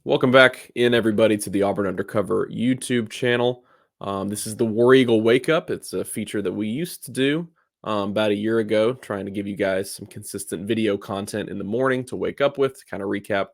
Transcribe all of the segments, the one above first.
Welcome back in, everybody, to the Auburn Undercover YouTube channel. This is the War Eagle Wakeup. It's a feature that we used to do about a year ago, trying to give you guys some consistent video content in the morning to wake up with, to kind of recap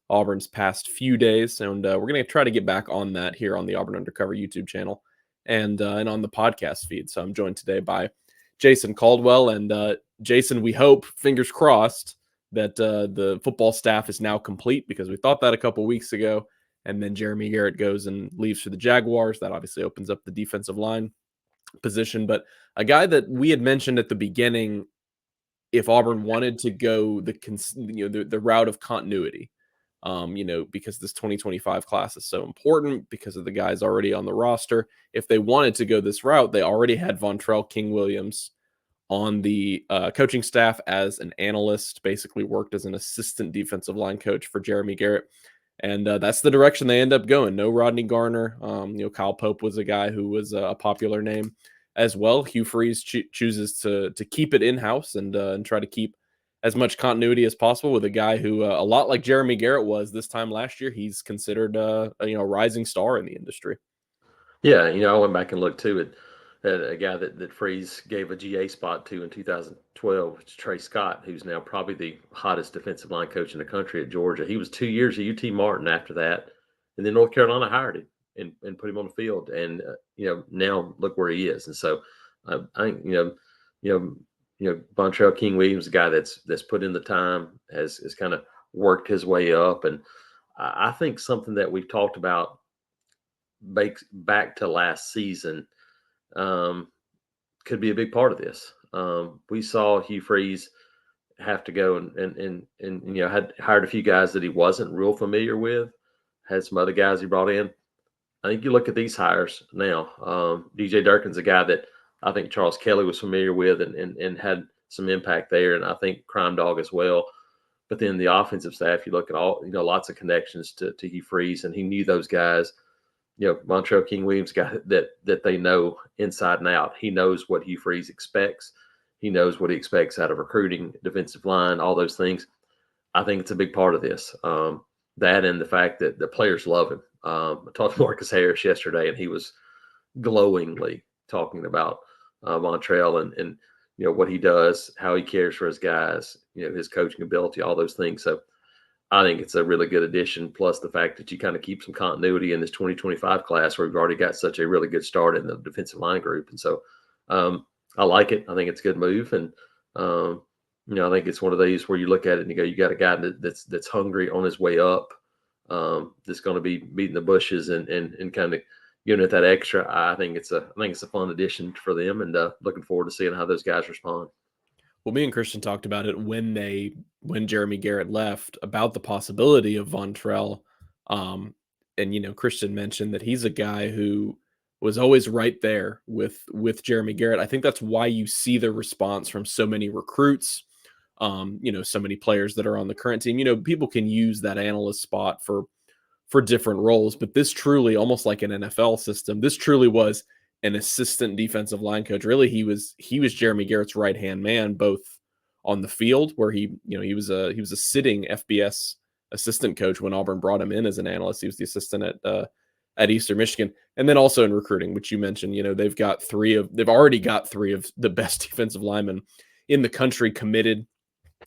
Auburn's past few days. And we're going to try to get back on that here on the Auburn Undercover YouTube channel and on the podcast feed. So I'm joined today by Jason Caldwell. And Jason, we hope, fingers crossed, that the football staff is now complete, because we thought that a couple weeks ago. And then Jeremy Garrett goes and leaves for the Jaguars. That obviously opens up the defensive line position. But a guy that we had mentioned at the beginning, if Auburn wanted to go the route of continuity, because this 2025 class is so important because of the guys already on the roster. If they wanted to go this route, they already had Vontrell King-Williams on the coaching staff as an analyst, basically worked as an assistant defensive line coach for Jeremy Garrett. And that's the direction they end up going. No Rodney Garner. Kyle Pope was a guy who was a popular name as well. Hugh Freeze chooses to keep it in-house and try to keep as much continuity as possible with a guy who, a lot like Jeremy Garrett was this time last year, he's considered a rising star in the industry. Yeah, I went back and looked too at a guy that Freeze gave a GA spot to in 2012, which is Trey Scott, who's now probably the hottest defensive line coach in the country at Georgia. He was 2 years at UT Martin after that, and then North Carolina hired him and put him on the field, and now look where he is. And so I think Vontrell King-Williams, a guy that's put in the time, has kind of worked his way up, and I think something that we've talked about back to last season could be a big part of this. We saw Hugh Freeze have to go and had hired a few guys that he wasn't real familiar with, had some other guys he brought in. I think you look at these hires now. DJ Durkin's a guy that I think Charles Kelly was familiar with and had some impact there, and I think Crime Dog as well. But then the offensive staff, you look at all, lots of connections to Hugh Freeze, and he knew those guys. Vontrell King-Williams, guy that they know inside and out. He knows what Hugh Freeze expects. He knows what he expects out of recruiting, defensive line, all those things. I think it's a big part of this. That and the fact that the players love him. I talked to Marcus Harris yesterday, and he was glowingly talking about Vontrell and what he does, how he cares for his guys, his coaching ability, all those things. So I think it's a really good addition. Plus the fact that you kind of keep some continuity in this 2025 class where we've already got such a really good start in the defensive line group. And so I like it. I think it's a good move. And, I think it's one of these where you look at it and you go, you got a guy that's hungry on his way up, that's going to be beating the bushes and kind of giving it that extra. I think it's a fun addition for them, and looking forward to seeing how those guys respond. Well, me and Christian talked about it when Jeremy Garrett left, about the possibility of Vontrell. And Christian mentioned that he's a guy who was always right there with Jeremy Garrett. I think that's why you see the response from so many recruits, so many players that are on the current team. People can use that analyst spot for different roles, but this truly, almost like an NFL system, this truly was an assistant defensive line coach. Really, he was Jeremy Garrett's right-hand man, both on the field, where he was a sitting FBS assistant coach when Auburn brought him in as an analyst. He was the assistant at Eastern Michigan, and then also in recruiting, which you mentioned. They've already got three of the best defensive linemen in the country committed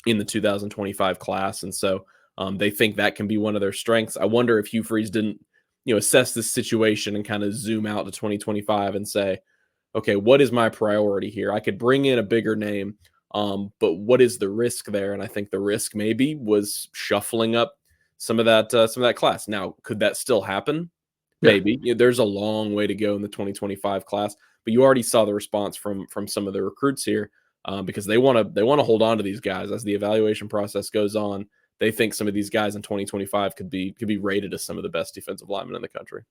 in the 2025 class, and so they think that can be one of their strengths. I wonder if Hugh Freeze didn't assess this situation and kind of zoom out to 2025 and say, okay, what is my priority here? I could bring in a bigger name, but what is the risk there? And I think the risk maybe was shuffling up some of that class. Now, could that still happen? Maybe. There's a long way to go in the 2025 class, but you already saw the response from some of the recruits here, because they want to hold on to these guys as the evaluation process goes on. They think some of these guys in 2025 could be rated as some of the best defensive linemen in the country.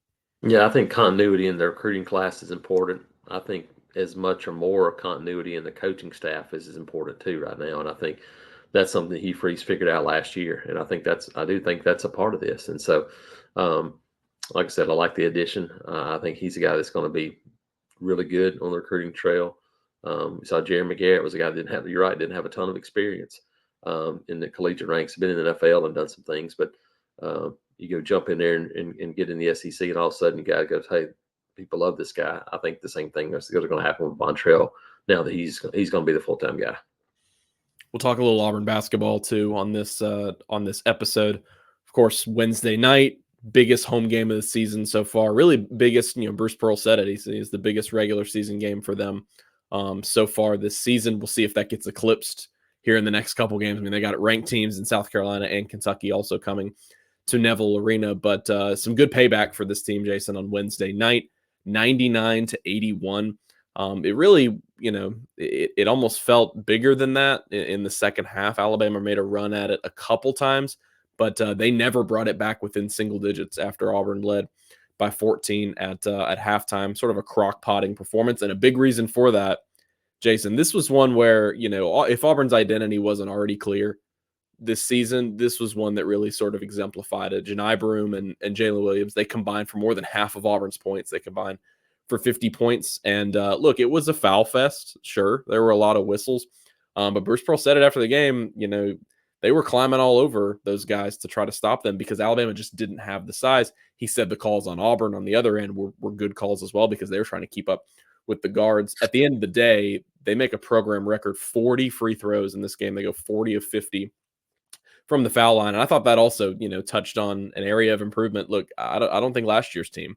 Yeah, I think continuity in the recruiting class is important. I think as much or more continuity in the coaching staff is important too right now. And I think that's something that Hugh Freeze figured out last year. And I do think that's a part of this. And so, like I said, I like the addition. I think he's a guy that's going to be really good on the recruiting trail. We saw Jeremy Garrett was a guy that didn't have a ton of experience in the collegiate ranks, been in the NFL and done some things, but you go jump in there and get in the SEC, and all of a sudden you got to go, hey, people love this guy. I think the same thing is going to happen with Vontrell now that he's going to be the full time guy. We'll talk a little Auburn basketball too on this episode. Of course, Wednesday night, biggest home game of the season so far. Really biggest. Bruce Pearl said it. He's the biggest regular season game for them so far this season. We'll see if that gets eclipsed here in the next couple games. I mean, they got ranked teams in South Carolina and Kentucky also coming to Neville Arena, but some good payback for this team, Jason, on Wednesday night, 99-81. It really, it almost felt bigger than that in the second half. Alabama made a run at it a couple times, but they never brought it back within single digits after Auburn led by 14 at halftime. Sort of a crock-potting performance, and a big reason for that, Jason, this was one where, if Auburn's identity wasn't already clear this season, this was one that really sort of exemplified it. Janai Broome and Jalen Williams, they combined for more than half of Auburn's points. They combined for 50 points. And look, it was a foul fest. Sure, there were a lot of whistles. But Bruce Pearl said it after the game, they were climbing all over those guys to try to stop them because Alabama just didn't have the size. He said the calls on Auburn on the other end were good calls as well because they were trying to keep up with the guards. At the end of the day, they make a program record 40 free throws in this game. They go 40 of 50 from the foul line. And I thought that also, touched on an area of improvement. Look, I don't think last year's team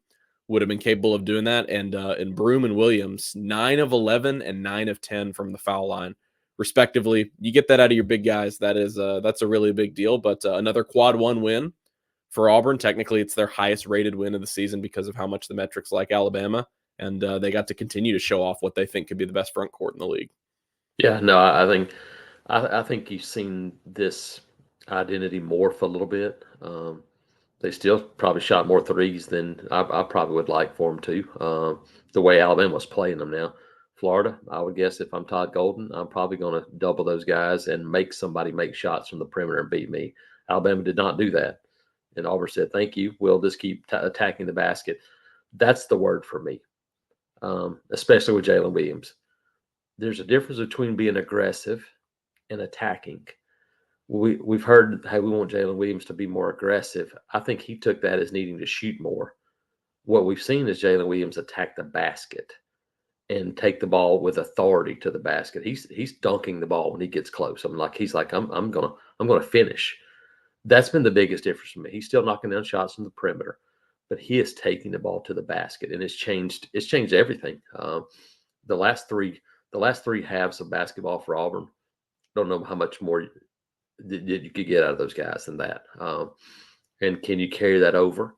would have been capable of doing that. And Broome and Williams, 9 of 11 and 9 of 10 from the foul line, respectively. You get that out of your big guys. That's a really big deal. But another quad one win for Auburn. Technically, it's their highest rated win of the season because of how much the metrics like Alabama. And they got to continue to show off what they think could be the best front court in the league. Yeah, no, I think you've seen this identity morph a little bit. They still probably shot more threes than I probably would like for them to. The way Alabama's playing them now. Florida, I would guess if I'm Todd Golden, I'm probably going to double those guys and make somebody make shots from the perimeter and beat me. Alabama did not do that. And Auburn said, thank you. We'll just keep attacking the basket. That's the word for me, especially with Jalen Williams. There's a difference between being aggressive and attacking. We've heard, hey, we want Jalen Williams to be more aggressive. I think he took that as needing to shoot more. What we've seen is Jalen Williams attack the basket and take the ball with authority to the basket. He's dunking the ball when he gets close. I'm gonna finish. That's been the biggest difference for me. He's still knocking down shots from the perimeter, but he is taking the ball to the basket, and it's changed everything. The last three halves of basketball for Auburn, don't know how much more you could get out of those guys than that. And can you carry that over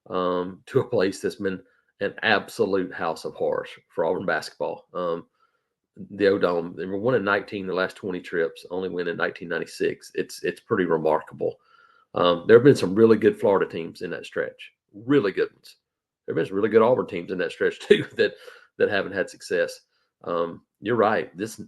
to a place that's been an absolute house of horrors for Auburn basketball? The O-Dome, they were 1-19 the last 20 trips, only win in 1996. It's pretty remarkable. There have been some really good Florida teams in that stretch, really good ones. There have been some really good Auburn teams in that stretch too that haven't had success. You're right. This,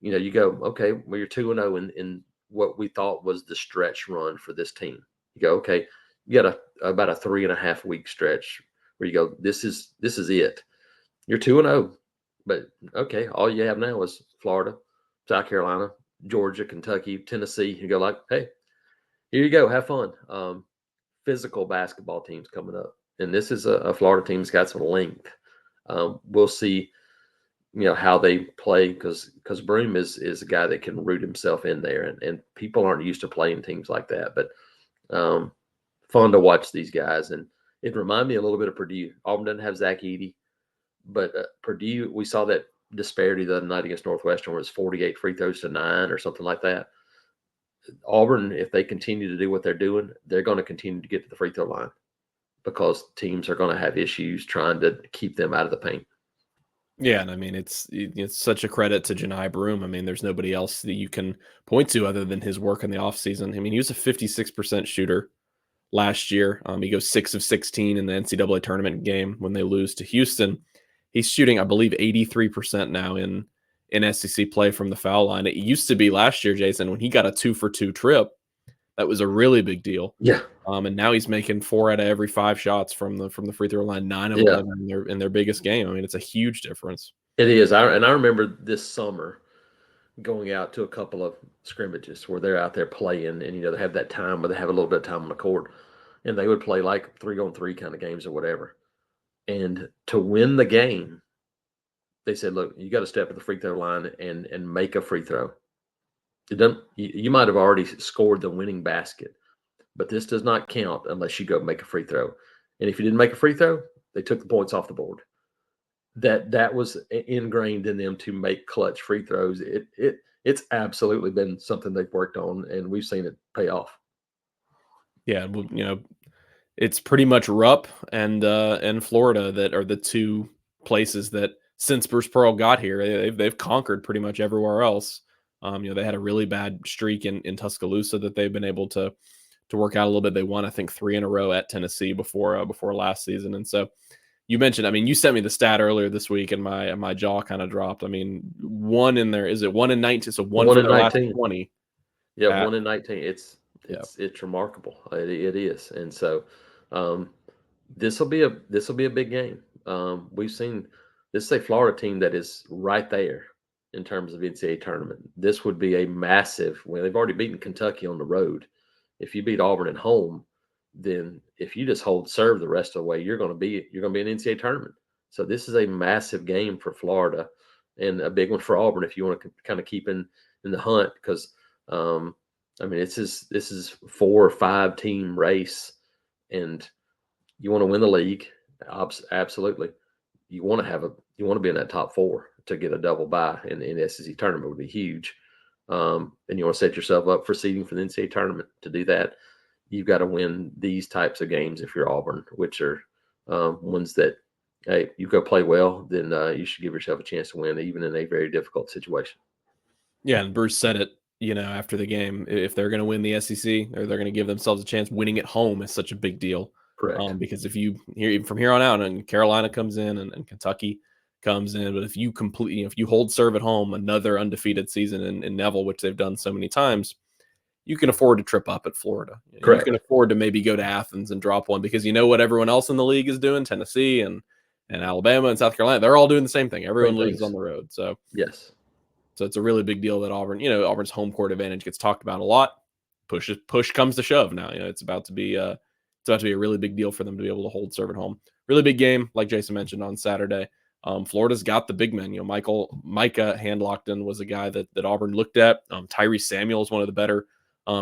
you go, okay, well, you're 2-0 in what we thought was the stretch run for this team. You go, okay, you got about a 3.5 week stretch where you go, this is it. You're 2-0, but okay, all you have now is Florida, South Carolina, Georgia, Kentucky, Tennessee. You go like, hey, here you go, have fun. Physical basketball teams coming up, and this is a Florida team that's got some length. We'll see, how they play because Broome is a guy that can root himself in there, and people aren't used to playing teams like that. But fun to watch these guys, and it reminded me a little bit of Purdue. Auburn doesn't have Zach Edey, but Purdue, we saw that disparity the other night against Northwestern, where it's 48 free throws to 9 or something like that. Auburn, if they continue to do what they're doing, they're going to continue to get to the free throw line because teams are going to have issues trying to keep them out of the paint. Yeah, and I mean, it's such a credit to Janai Broome. I mean, there's nobody else that you can point to other than his work in the offseason. I mean, he was a 56% shooter last year. He goes 6 of 16 in the NCAA tournament game when they lose to Houston. He's shooting, I believe, 83% now in SEC play from the foul line. It used to be last year, Jason, when he got a 2-for-2 trip. That was a really big deal. Yeah. And now he's making 4 out of every 5 shots from the free throw line, 9 of 11 in their biggest game. I mean, it's a huge difference. It is. I remember this summer going out to a couple of scrimmages where they're out there playing, and they have that time where they have a little bit of time on the court. and they would play like 3-on-3 kind of games or whatever. And to win the game, they said, "Look, you got to step at the free throw line and make a free throw. It doesn't. You might have already scored the winning basket, but this does not count unless you go make a free throw. And if you didn't make a free throw, they took the points off the board. That was ingrained in them to make clutch free throws. It's absolutely been something they've worked on, and we've seen it pay off. Yeah, well, it's pretty much Rupp and Florida that are the two places that since Bruce Pearl got here, they've conquered pretty much everywhere else. They had a really bad streak in Tuscaloosa that they've been able to work out a little bit. They won, I think, 3 in a row at Tennessee before last season. And so you mentioned, I mean, you sent me the stat earlier this week, and my jaw kind of dropped. I mean, one in there, is it 1 in 19? So one One for in their last 19. 20. Yeah, At, 1 in 19. It's remarkable. It is, and so um, this will be a big game. We've seen this is a Florida team that is right there in terms of NCAA tournament. This would be a massive. Well, they've already beaten Kentucky on the road. If you beat Auburn at home, then if you just hold serve the rest of the way, you're going to be an NCAA tournament. So this is a massive game for Florida and a big one for Auburn if you want to kind of keep in the hunt because I mean this is 4 or 5 team race and you want to win the league. Absolutely. You want to be in that top 4 to get a double bye in the SEC tournament would be huge. And you want to set yourself up for seeding for the NCAA tournament. To do that, you've got to win these types of games if you're Auburn, which are ones that, hey, you go play well, then you should give yourself a chance to win, even in a very difficult situation. Yeah, and Bruce said it, after the game. If they're going to win the SEC, or they're going to give themselves a chance, winning at home is such a big deal. Correct. Because if you from here on out, and Carolina comes in and Kentucky comes in, but if you if you hold serve at home, another undefeated season in Neville, which they've done so many times, you can afford to trip up at Florida. You Correct. can afford to maybe go to Athens and drop one because you know what everyone else in the league is doing. Tennessee and Alabama and South Carolina, they're all doing the same thing. Everyone loses on the road. Yes. So it's a really big deal that Auburn, Auburn's home court advantage gets talked about a lot. Push comes to shove now. It's about to be a really big deal for them to be able to hold serve at home. Really big game, like Jason mentioned on Saturday. Florida's got the big men. Micah Handlockton was a guy that Auburn looked at. Tyrese Samuel is one of the better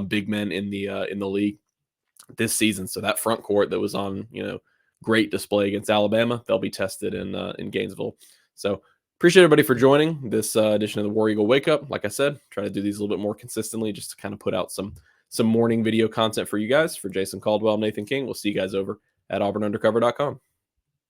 big men in the league this season. So that front court that was on great display against Alabama, they'll be tested in Gainesville. So appreciate everybody for joining this edition of the War Eagle Wake Up. Like I said, try to do these a little bit more consistently just to kind of put out some morning video content for you guys. For Jason Caldwell, Nathan King, we'll see you guys over at auburnundercover.com.